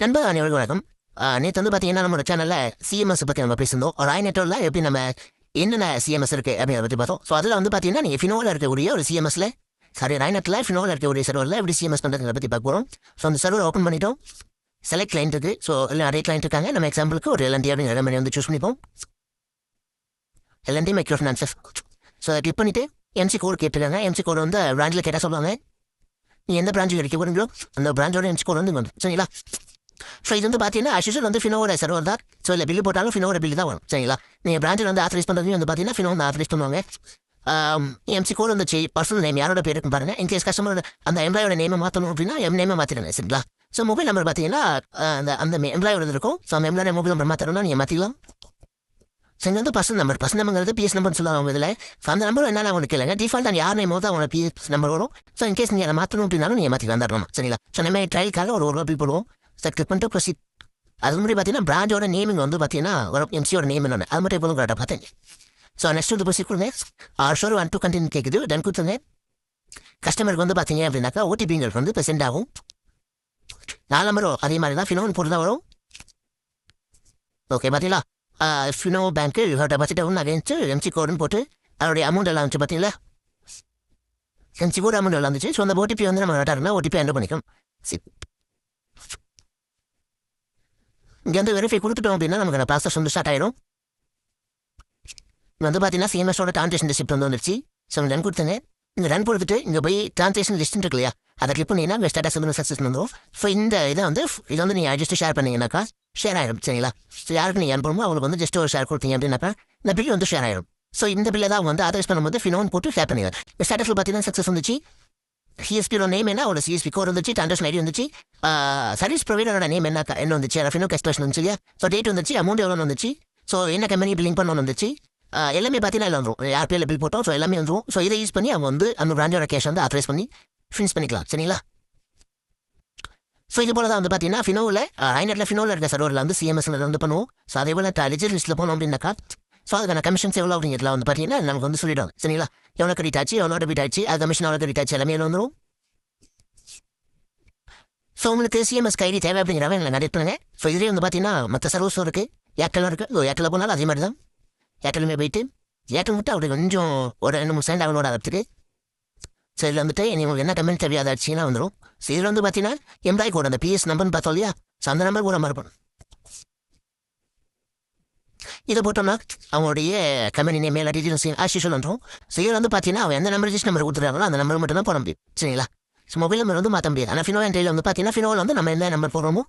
நண்பா அனைவருக்கும் வணக்கம். நேற்று வந்து பார்த்தீங்கன்னா நம்மளோட சேனலில் சிஎம்எஸ் பற்றி நம்ம பேசியிருந்தோம். ஒரு நெட்வொர்க்கில் எப்படி நம்ம என்னென்ன சிஎம்எஸ் இருக்குது அப்படிங்கிறத பற்றி பார்த்தோம். ஸோ அதில் வந்து பார்த்தீங்கன்னா நீங்கள் ஃபினோவில் இருக்கக்கூடிய ஒரு சிஎம்எஸ்ல நெட்டில் ஃபினோவில் இருக்கக்கூடிய சர்வரில் எப்படி சிஎம்எஸ் பண்ணுறதை பற்றி பார்க்க போகிறோம். ஸோ அந்த சர்வர் ஓப்பன் பண்ணிட்டோம். செலக்ட் கிளைண்ட் இருக்குது. ஸோ இல்லை நிறைய கிளைண்ட் இருக்காங்க. நம்ம எக்ஸாம்பிளுக்கு ஒரு எல்என்டி அப்படிங்கிற மாதிரி வந்து சூஸ் பண்ணிப்போம். L and T micro finances. ஸோ அதை கிளிக் பண்ணிவிட்டு எம்சி கோடு கேட்டுருக்காங்க. எம்சி கோடு வந்து பிராஞ்சில் கேட்டால் சொல்லுவாங்க. நீ எந்த பிரான்ச்சு கிடைக்க போகிறீங்களோ அந்த பிரான்ச்சோட எம்சி கோடு வந்து சரிங்களா. ஸோ இது வந்து பார்த்தீங்கன்னா அஷிஷல் வந்து ஃபினோட சர்வர் தான். ஸோ இல்லை பில்லு போட்டாலும் ஃபினோட பில்லு தான் வரும் சரிங்களா. நீங்கள் பிரான்ச்சில் வந்து ஆத்தரைஸ் பண்ணுறதையும் வந்து பார்த்தீங்கன்னா ஃபினோ வந்து ஆத்தரைஸ் பண்ணுவாங்க. எம்சி கோடு வந்துச்சு பர்சனல் நேம் யாரோட பேர் இருக்குன்னு பாருங்கள். இன்கேஸ் கஸ்டமர் அந்த எம்ப்ளாயோட நேமை மாற்றணும் அப்படின்னா நேமை மாற்றிடுங்க சரிங்களா. ஸோ மொபைல் நம்பர் பார்த்தீங்கன்னா அந்த எம்ப்ளாயோட இருக்கும். ஸோ அந்த எம்ப்ளாயோட மொபைல் நம்பர் மாற்றணும்னா நீங்கள் மாற்றிக்கலாம். ஸோ இங்கே வந்து பர்சனல் நம்பருங்கிறது பிஎஸ் நம்பர்னு சொல்லுவாங்க. இதில் ஸோ அந்த நம்பர் என்ன உங்களுக்கு இல்லைங்க டிஃபால்ட் அந்த யார் நேமோ தான் அவங்களோட பிஎஸ் நம்பர் வரும். ஸோ இன்கேஸ் நீங்கள் அதை மாற்றணும் அப்படின்னாலும் நீங்கள் மாற்றி வந்துடணும் சரிங்களா. ஸோ நம்ம ட்ரையலுக்காக ஒரு ரூபா போடுவோம். ஸோ கிளிக் பண்ணிட்டு ப்ரொசீட். அது முன்னாடி பார்த்தீங்கன்னா பிராஞ்சோட நேமிங் வந்து பார்த்தீங்கன்னா ஒரு எம்சியோட நேம் என்னென்னு அது மட்டும் இப்போ கரெக்டாக பார்த்தேன். ஸோ நெக்ஸ்ட் வந்து ப்ரொசீட் கொடுங்க. ஷோர் 1 to கண்டினியூ கேட்குது. டன் கொடுத்துங்க. கஸ்டமருக்கு வந்து பார்த்தீங்க அப்படின்னாக்கா ஓடிபிங்கிறது வந்து இப்போ சென்ட் ஆகும். 4 நம்பர் அதே மாதிரி தான் ஃபினோன்னு போட்டு தான் வரும். ஓகே பார்த்தீங்களா. ஃபினோ பேங்க்கு டெபாசிட் ஆகும் அகேன்ஸ்ட் எம்சி கோடுன்னு போட்டு அதோடைய அமௌண்ட் எல்லாம் இருந்துச்சு பார்த்தீங்களா. எம்சி கோடு அமௌண்ட் எல்லாம் இருந்துச்சு. ஸோ அந்த ஓடிபி வந்து நம்ம இருந்தால் ஓடிபி என்டர் பண்ணிக்கணும். சரி இங்கே வந்து வெரிஃபை கொடுத்துட்டோம் அப்படின்னா நமக்கு அந்த ப்ராசஸ் வந்து ஸ்டார்ட் ஆயிடும். வந்து பார்த்தீங்கன்னா சிஎம்எஸோட ட்ரான்சாக்ஷன் லிஸ்ட் வந்து வந்துருச்சு. ஸோ ரன் கொடுத்துங்க. இங்கே ரன் கொடுத்துட்டு இங்கே போய் ட்ரான்சாக்ஷன் லிஸ்ட் இருக்கு இல்லையா அதை கிளிக் பண்ணிங்கன்னா உங்கள் ஸ்டேட்டஸ் வந்து சக்ஸஸ் வந்துடும். ஸோ இந்த இதை வந்து நீங்கள் ஜஸ்ட் ஷேர் பண்ணீங்கன்னாக்கா ஷேர் ஆகிடும் சரிங்களா. ஸோ யாருக்கு நீங்கள் அனுப்பணுமோ அவங்களுக்கு வந்து ஜஸ்ட் ஒரு ஷேர் கொடுத்தீங்க அப்படின்னாக்கா இந்த பில் வந்து ஷேர் ஆகிடும். ஸோ இந்த பில்லை தான் வந்து ஆதரைஸ் பண்ணும்போது ஃபினோன் போட்டு ஷேர் பண்ணிடுவார். இந்த ஸ்டேட்டஸில் பார்த்தீங்கன்னா சக்ஸஸ் வந்துச்சு. சிஎஸ்பியோட நேம் என்ன ஒரு சிஎஸ்பி கோட் வந்துச்சு. ட்ரான்சாக்ஷன் ஐடி வந்துச்சு. சர்வீஸ் ப்ரொவைடரோட நேம் என்ன வந்துச்சு. ஃபினோ எக்ஸ்பிரஷன் வந்துச்சு இல்லையா. ஸோ டேட் வந்துச்சு. அமௌண்ட் எவ்வளோ வந்துச்சு. ஸோ என்ன கம்பெனி பில்லிங் பண்ணணும் வந்துச்சு. எல்லாமே பார்த்தீங்கன்னா இல்லை வந்துடும். யார் பேரில் பில் போட்டோம். ஸோ எல்லாமே வந்துடும். ஸோ இதை யூஸ் பண்ணி அவங்க வந்து அந்த பிராண்டோட கேஷ் வந்து ஆத்தரைஸ் பண்ணி ஃபினிஷ் பண்ணிக்கலாம் சரிங்களா. ஸோ இது போல தான் வந்து பார்த்தீங்கன்னா ஃபினோவில் ஐநெட்டில் ஃபினோவில் இருக்க சர்வரில் வந்து சிஎம்எஸ்ல வந்து பண்ணுவோம். ஸோ அதே போல் லிஜர் லிஸ்ட்டில் போனோம் அப்படின்னாக்கா ஸோ அதுக்கான கமிஷன்ஸ் எவ்வளோ அப்படிங்கிறதுல வந்து பார்த்தீங்கன்னா நமக்கு வந்து சொல்லிவிடும் சரிங்களா. எவ்வளோ கிரெடிட் ஆச்சு எவ்வளோ டெபிட் ஆச்சு அது கமிஷன் எவ்வளோ கிரெடிட் ஆச்சு எல்லாமே வந்துடும். ஸோ உங்களுக்கு சிஎம்எஸ் கைடி தேவை அப்படிங்கிறவங்க எங்களை நடிட் பண்ணுங்க. ஸோ இதுலேயே வந்து பார்த்தீங்கன்னா மற்ற சர்வீஸும் இருக்குது. ஏர்டெல்லும் இருக்குது. ஏர்டெல்ல போனாலும் அதே மாதிரி தான். ஏர்டெல்லுமே போயிட்டு ஏர்டெல் மட்டும் அப்படி கொஞ்சம் ஒரு 2-3 செகண்ட் டவுன்லோட் ஆகிறதுக்கு. ஸோ இதில் வந்துட்டு உங்களுக்கு என்ன கமெண்ட் தேவையாக ஆச்சுன்னா வந்துடும். ஸோ இதில் வந்து பார்த்தீங்கன்னா எம்ப்ளாய் கோட் அந்த பிஎஸ் நம்பர்னு பார்த்தோம் இல்லையா. ஸோ அந்த நம்பர் கூட மறுப்போம். இதை போட்டோம்னா அவங்களுடைய கம்பெனி நேம் எல்லா டீட்டெயில்ஸ் ஆஷிஷல் வந்துடும். ஸோ இதில் வந்து பார்த்தீங்கன்னா அவன் எந்த நம்பர் ரிஜிஸ்ட் நம்பர் கொடுத்துருக்காங்களோ அந்த நம்பர் மட்டும் தான் போட முடியும் சரிங்களா. ஸோ மொபைல் நம்பர் வந்து மாற்ற முடியாது. ஆனால் ஃபினோ என்ட்ரியில் வந்து பார்த்தீங்கன்னா ஃபினோவில் வந்து நம்ம என்ன நம்பர் போடுறோமோ